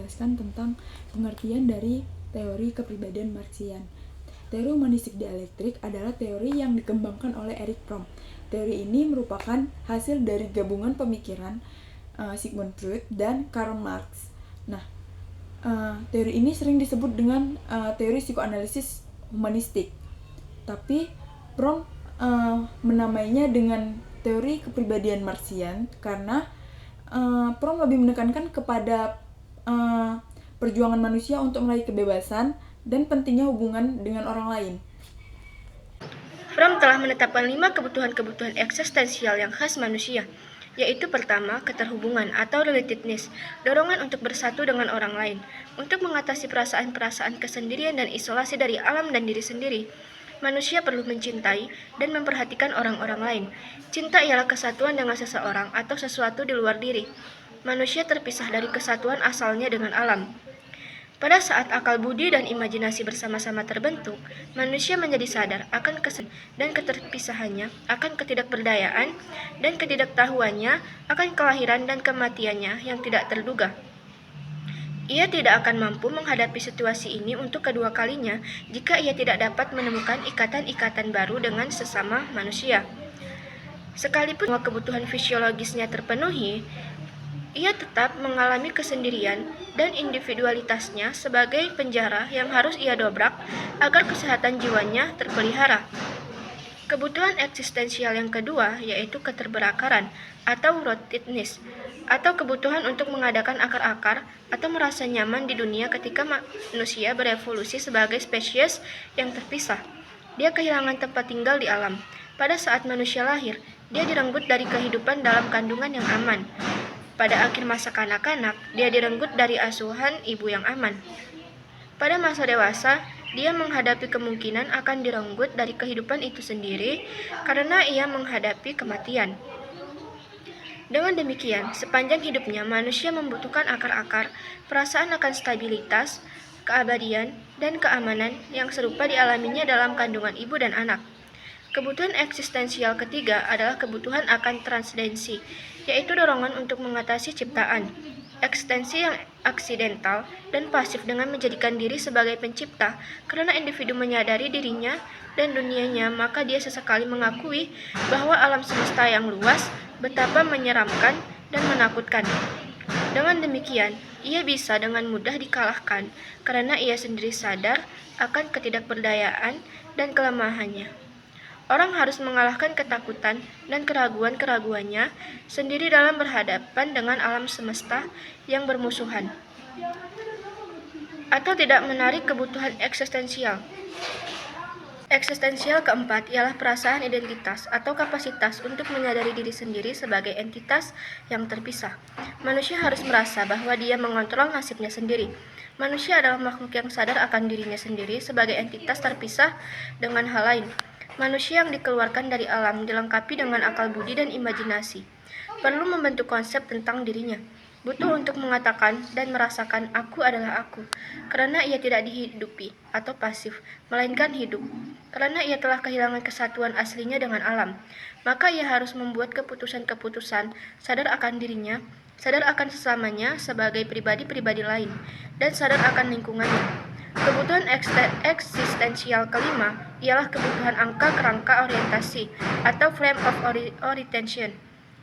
menjelaskan tentang pengertian dari teori kepribadian Marxian. Teori humanistik dialektik adalah teori yang dikembangkan oleh Erich Fromm. Teori ini merupakan hasil dari gabungan pemikiran Sigmund Freud dan Karl Marx. Nah, teori ini sering disebut dengan teori psikoanalisis humanistik. Tapi Fromm menamainya dengan teori kepribadian Marxian karena Fromm lebih menekankan kepada perjuangan manusia untuk meraih kebebasan dan pentingnya hubungan dengan orang lain. Fromm telah menetapkan 5 kebutuhan-kebutuhan eksistensial yang khas manusia, yaitu pertama, keterhubungan atau relatedness, dorongan untuk bersatu dengan orang lain, untuk mengatasi perasaan-perasaan kesendirian dan isolasi dari alam dan diri sendiri. Manusia perlu mencintai dan memperhatikan orang-orang lain. Cinta ialah kesatuan dengan seseorang atau sesuatu di luar diri. Manusia terpisah dari kesatuan asalnya dengan alam. Pada saat akal budi dan imajinasi bersama-sama terbentuk, manusia menjadi sadar akan kesedihan dan keterpisahannya, akan ketidakberdayaan dan ketidaktahuannya, akan kelahiran dan kematiannya yang tidak terduga. Ia tidak akan mampu menghadapi situasi ini untuk kedua kalinya jika ia tidak dapat menemukan ikatan-ikatan baru dengan sesama manusia. Sekalipun semua kebutuhan fisiologisnya terpenuhi, ia tetap mengalami kesendirian dan individualitasnya sebagai penjara yang harus ia dobrak agar kesehatan jiwanya terpelihara. Kebutuhan eksistensial yang kedua yaitu keterberakaran atau rootedness, atau kebutuhan untuk mengadakan akar-akar atau merasa nyaman di dunia ketika manusia berevolusi sebagai spesies yang terpisah. Dia kehilangan tempat tinggal di alam. Pada saat manusia lahir, dia direnggut dari kehidupan dalam kandungan yang aman. Pada akhir masa kanak-kanak, dia direnggut dari asuhan ibu yang aman. Pada masa dewasa, dia menghadapi kemungkinan akan direnggut dari kehidupan itu sendiri karena ia menghadapi kematian. Dengan demikian, sepanjang hidupnya manusia membutuhkan akar-akar, perasaan akan stabilitas, keabadian, dan keamanan yang serupa dialaminya dalam kandungan ibu dan anak. Kebutuhan eksistensial ketiga adalah kebutuhan akan transendensi, yaitu dorongan untuk mengatasi ciptaan. Eksistensi yang aksidental dan pasif dengan menjadikan diri sebagai pencipta, karena individu menyadari dirinya dan dunianya, maka dia sesekali mengakui bahwa alam semesta yang luas betapa menyeramkan dan menakutkan. Dengan demikian, ia bisa dengan mudah dikalahkan karena ia sendiri sadar akan ketidakberdayaan dan kelemahannya. Orang harus mengalahkan ketakutan dan keraguan-keraguannya sendiri dalam berhadapan dengan alam semesta yang bermusuhan. Atau tidak menarik kebutuhan eksistensial. Eksistensial keempat ialah perasaan identitas atau kapasitas untuk menyadari diri sendiri sebagai entitas yang terpisah. Manusia harus merasa bahwa dia mengontrol nasibnya sendiri. Manusia adalah makhluk yang sadar akan dirinya sendiri sebagai entitas terpisah dengan hal lain. Manusia yang dikeluarkan dari alam dilengkapi dengan akal budi dan imajinasi. Perlu membentuk konsep tentang dirinya. Butuh untuk mengatakan dan merasakan aku adalah aku, karena ia tidak dihidupi atau pasif, melainkan hidup. Karena ia telah kehilangan kesatuan aslinya dengan alam, maka ia harus membuat keputusan-keputusan sadar akan dirinya, sadar akan sesamanya sebagai pribadi-pribadi lain, dan sadar akan lingkungannya. Kebutuhan eksistensial kelima ialah kebutuhan angka kerangka orientasi atau frame of orientation.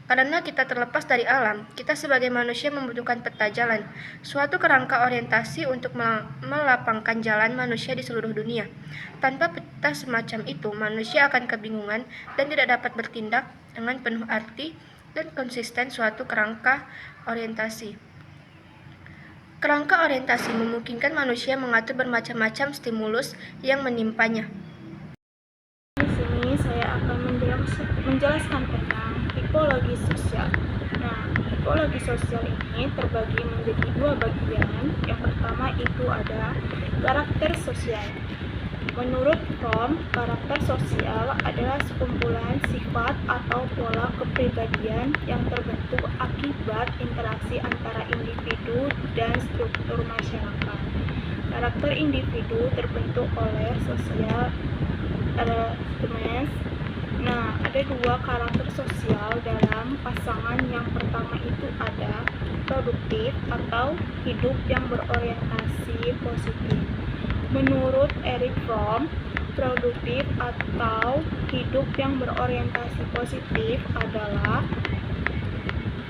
Karena kita terlepas dari alam, kita sebagai manusia membutuhkan peta jalan, suatu kerangka orientasi untuk melapangkan jalan manusia di seluruh dunia. Tanpa peta semacam itu, manusia akan kebingungan dan tidak dapat bertindak dengan penuh arti dan konsisten suatu kerangka orientasi. Kerangka orientasi memungkinkan manusia mengatur bermacam-macam stimulus yang menimpanya. Di sini saya akan menjelaskan tentang tipologi sosial. Nah, tipologi sosial ini terbagi menjadi dua bagian. Yang pertama itu ada karakter sosial. Menurut Fromm, karakter sosial adalah sekumpulan sifat atau pola kepribadian yang terbentuk akibat interaksi antara individu dan struktur masyarakat. Karakter individu terbentuk oleh social arrangements. Nah, ada dua karakter sosial dalam pasangan. Yang pertama itu ada produktif atau hidup yang berorientasi positif. Menurut Eric Fromm, produktif atau hidup yang berorientasi positif adalah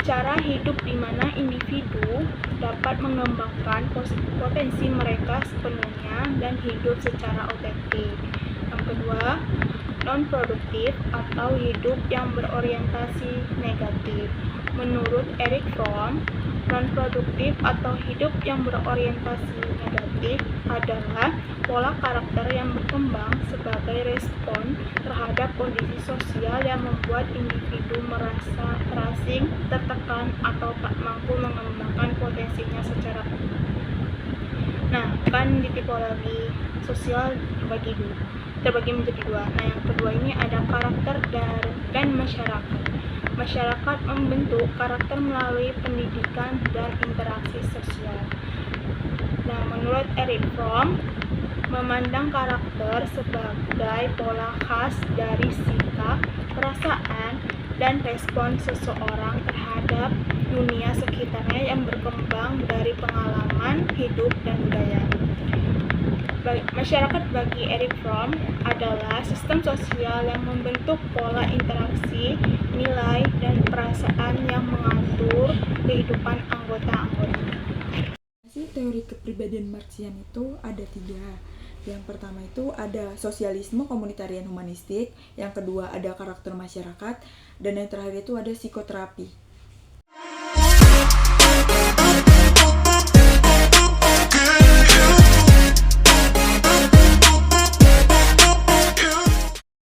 cara hidup di mana individu dapat mengembangkan potensi mereka sepenuhnya dan hidup secara otentik. Yang kedua, non-produktif atau hidup yang berorientasi negatif. Menurut Eric Fromm, non-produktif atau hidup yang berorientasi negatif adalah pola karakter yang berkembang sebagai respon terhadap kondisi sosial yang membuat individu merasa terasing, tertekan, atau tak mampu mengembangkan potensinya secara penuh. Nah, kan di tipologi sosial terbagi menjadi dua. Nah, yang kedua ini ada karakter dan masyarakat. Masyarakat membentuk karakter melalui pendidikan dan interaksi sosial. Nah, menurut Eric Fromm, memandang karakter sebagai pola khas dari sikap, perasaan, dan respon seseorang terhadap dunia sekitarnya yang berkembang dari pengalaman hidup dan budaya. Masyarakat bagi Eric Fromm adalah sistem sosial yang membentuk pola interaksi, nilai, dan perasaan yang mengatur kehidupan anggota-anggota. Teori kepribadian Marxian itu ada 3. Yang pertama itu ada sosialisme komunitarian humanistik, yang kedua ada karakter masyarakat, dan yang terakhir itu ada psikoterapi.